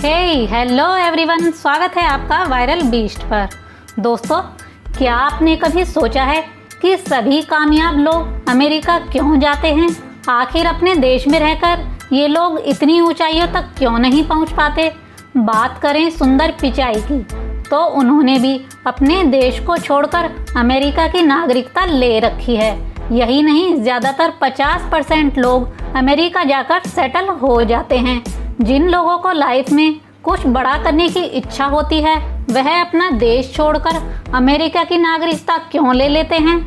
Hello everyone, स्वागत है आपका वायरल बीस्ट पर। दोस्तों, क्या आपने कभी सोचा है कि सभी कामयाब लोग अमेरिका क्यों जाते हैं? आखिर अपने देश में रहकर ये लोग इतनी ऊंचाइयों तक क्यों नहीं पहुंच पाते? बात करें सुंदर पिचाई की, तो उन्होंने भी अपने देश को छोड़कर अमेरिका की नागरिकता ले रखी है। यही नहीं, ज़्यादातर 50% लोग अमेरिका जाकर सेटल हो जाते हैं। जिन लोगों को लाइफ में कुछ बड़ा करने की इच्छा होती है, वह अपना देश छोड़कर अमेरिका की नागरिकता क्यों ले लेते हैं?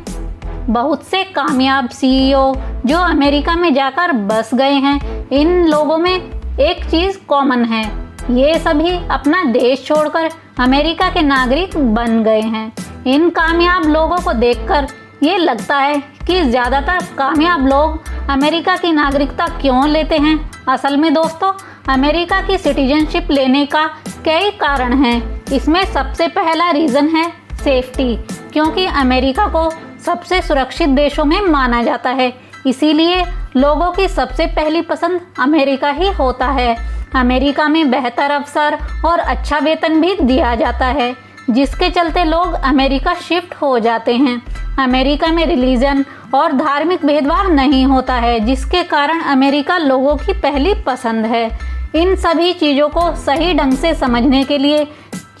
बहुत से कामयाब सीईओ जो अमेरिका में जाकर बस गए हैं, इन लोगों में एक चीज़ कॉमन है, ये सभी अपना देश छोड़कर अमेरिका के नागरिक बन गए हैं। इन कामयाब लोगों को देखकर ये लगता है कि ज़्यादातर कामयाब लोग अमेरिका की नागरिकता क्यों लेते हैं। असल में दोस्तों, अमेरिका की सिटीजनशिप लेने का कई कारण हैं। इसमें सबसे पहला रीज़न है सेफ्टी, क्योंकि अमेरिका को सबसे सुरक्षित देशों में माना जाता है। इसीलिए लोगों की सबसे पहली पसंद अमेरिका ही होता है। अमेरिका में बेहतर अवसर और अच्छा वेतन भी दिया जाता है, जिसके चलते लोग अमेरिका शिफ्ट हो जाते हैं। अमेरिका में रिलीजन और धार्मिक भेदभाव नहीं होता है, जिसके कारण अमेरिका लोगों की पहली पसंद है। इन सभी चीज़ों को सही ढंग से समझने के लिए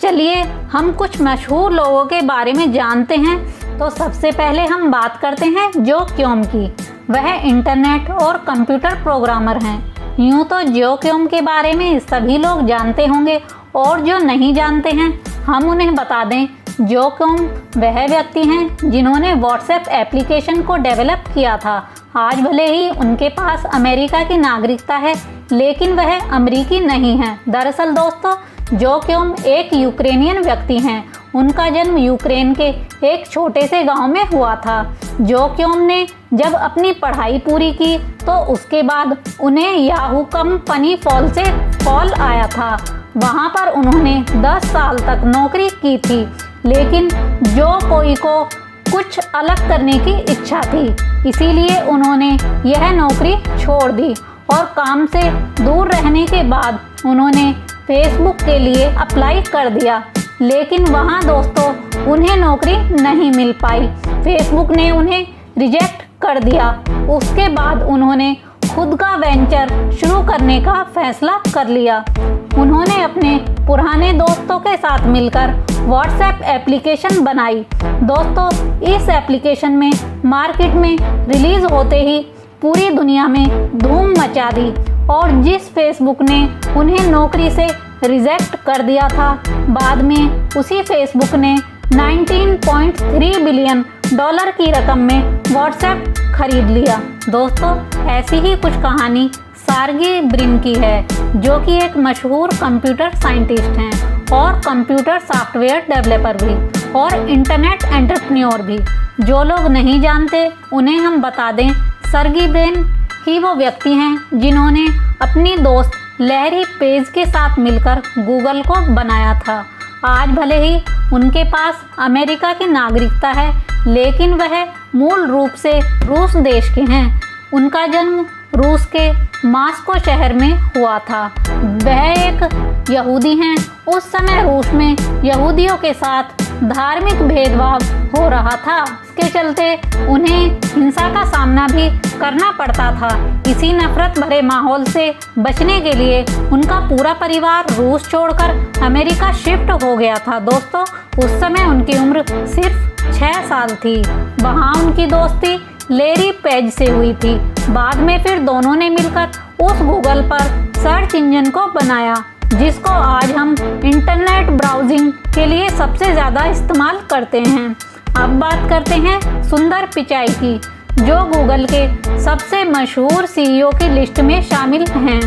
चलिए हम कुछ मशहूर लोगों के बारे में जानते हैं। तो सबसे पहले हम बात करते हैं जो क्योम की। वह इंटरनेट और कंप्यूटर प्रोग्रामर हैं। यूँ तो जो क्योम के बारे में सभी लोग जानते होंगे, और जो नहीं जानते हैं हम उन्हें बता दें। जो क्योम वह व्यक्ति हैं जिन्होंने व्हाट्सएप एप्लीकेशन को डेवलप किया था। आज भले ही उनके पास अमेरिका की नागरिकता है, लेकिन वह अमेरिकी नहीं है। दरअसल दोस्तों, जो क्योम एक यूक्रेनियन व्यक्ति हैं। उनका जन्म यूक्रेन के एक छोटे से गांव में हुआ था। जो क्योम ने जब अपनी पढ़ाई पूरी की, तो उसके बाद उन्हें याहू कंपनी फॉल से कॉल आया था। वहां पर उन्होंने 10 साल तक नौकरी की थी, लेकिन जो कोई को कुछ अलग करने की इच्छा थी, इसीलिए उन्होंने यह नौकरी छोड़ दी और काम से दूर रहने के बाद उन्होंने फेसबुक के लिए अप्लाई कर दिया। लेकिन वहां दोस्तों उन्हें नौकरी नहीं मिल पाई। फेसबुक ने उन्हें रिजेक्ट कर दिया। उसके बाद उन्होंने खुद का वेंचर शुरू करने का फैसला कर लिया। उन्होंने अपने पुराने दोस्तों के साथ मिलकर व्हाट्सएप एप्लीकेशन बनाई। दोस्तों, इस एप्लीकेशन में मार्केट में रिलीज होते ही पूरी दुनिया में धूम मचा दी, और जिस फेसबुक ने उन्हें नौकरी से रिजेक्ट कर दिया था, बाद में उसी फेसबुक ने 19.3 बिलियन डॉलर की रकम में व्हाट्सएप खरीद लिया। दोस्तों, ऐसी ही कुछ कहानी सार्गी ब्रिन की है, जो कि एक मशहूर कंप्यूटर साइंटिस्ट हैं और कंप्यूटर सॉफ्टवेयर डेवलपर भी और इंटरनेट एंटरप्रेन्योर भी। जो लोग नहीं जानते उन्हें हम बता दें, सर्गी ब्रिन ही वो व्यक्ति हैं जिन्होंने अपनी दोस्त लैरी पेज के साथ मिलकर गूगल को बनाया था। आज भले ही उनके पास अमेरिका की नागरिकता है, लेकिन वह मूल रूप से रूस देश के हैं। उनका जन्म रूस के मास्को शहर में हुआ था। वह एक यहूदी हैं। उस समय रूस में यहूदियों के साथ धार्मिक भेदभाव हो रहा था। इसके चलते उन्हें हिंसा का सामना भी करना पड़ता था। इसी नफरत भरे माहौल से बचने के लिए उनका पूरा परिवार रूस छोड़कर अमेरिका शिफ्ट हो गया था। दोस्तों, उस समय उनकी उम्र सिर्फ 6 साल थी। वहाँ उनकी दोस्ती लैरी पेज से हुई थी। बाद में फिर दोनों ने मिलकर उस गूगल पर सर्च इंजन को बनाया, जिसको आज हम इंटरनेट ब्राउजिंग के लिए सबसे ज़्यादा इस्तेमाल करते हैं। अब बात करते हैं सुंदर पिचाई की, जो गूगल के सबसे मशहूर सीईओ की लिस्ट में शामिल हैं।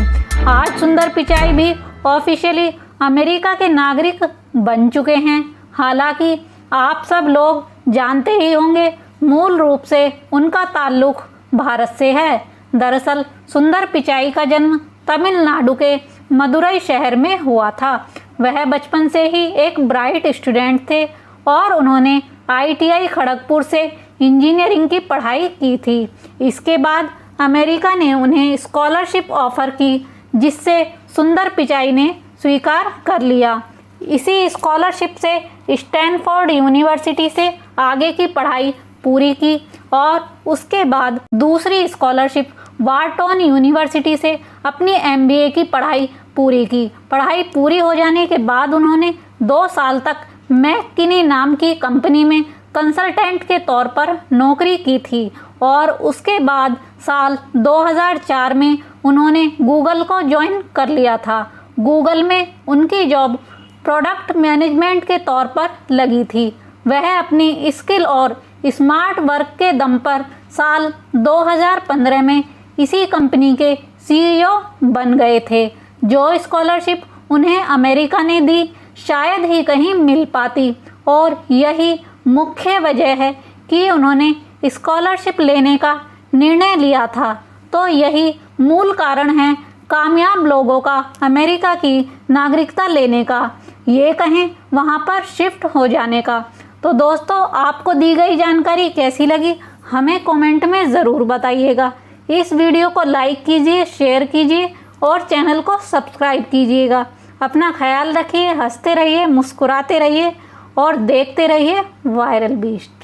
आज सुंदर पिचाई भी ऑफिशियली अमेरिका के नागरिक बन चुके हैं। हालांकि आप सब लोग जानते ही होंगे, मूल रूप से उनका ताल्लुक भारत से है। दरअसल सुंदर पिचाई का जन्म तमिलनाडु के मदुरई शहर में हुआ था। वह बचपन से ही एक ब्राइट स्टूडेंट थे और उन्होंने ITI खड़गपुर से इंजीनियरिंग की पढ़ाई की थी। इसके बाद अमेरिका ने उन्हें स्कॉलरशिप ऑफर की, जिससे सुंदर पिचाई ने स्वीकार कर लिया। इसी स्कॉलरशिप से स्टैनफोर्ड यूनिवर्सिटी से आगे की पढ़ाई पूरी की और उसके बाद दूसरी स्कॉलरशिप वार्टन यूनिवर्सिटी से अपनी MBA की पढ़ाई पूरी की। पढ़ाई पूरी हो जाने के बाद उन्होंने 2 साल तक मैककिनी नाम की कंपनी में कंसल्टेंट के तौर पर नौकरी की थी और उसके बाद साल 2004 में उन्होंने गूगल को ज्वाइन कर लिया था। गूगल में उनकी जॉब प्रोडक्ट मैनेजमेंट के तौर पर लगी थी। वह अपनी स्किल और स्मार्ट वर्क के दम पर साल 2015 में इसी कंपनी के CEO बन गए थे। जो स्कॉलरशिप उन्हें अमेरिका ने दी शायद ही कहीं मिल पाती और यही मुख्य वजह है कि उन्होंने स्कॉलरशिप लेने का निर्णय लिया था। तो यही मूल कारण है कामयाब लोगों का अमेरिका की नागरिकता लेने का, ये कहें वहाँ पर शिफ्ट हो जाने का। तो दोस्तों, आपको दी गई जानकारी कैसी लगी हमें कमेंट में ज़रूर बताइएगा। इस वीडियो को लाइक कीजिए, शेयर कीजिए और चैनल को सब्सक्राइब कीजिएगा। अपना ख्याल रखिए, हंसते रहिए, मुस्कुराते रहिए और देखते रहिए वायरल बीस्ट।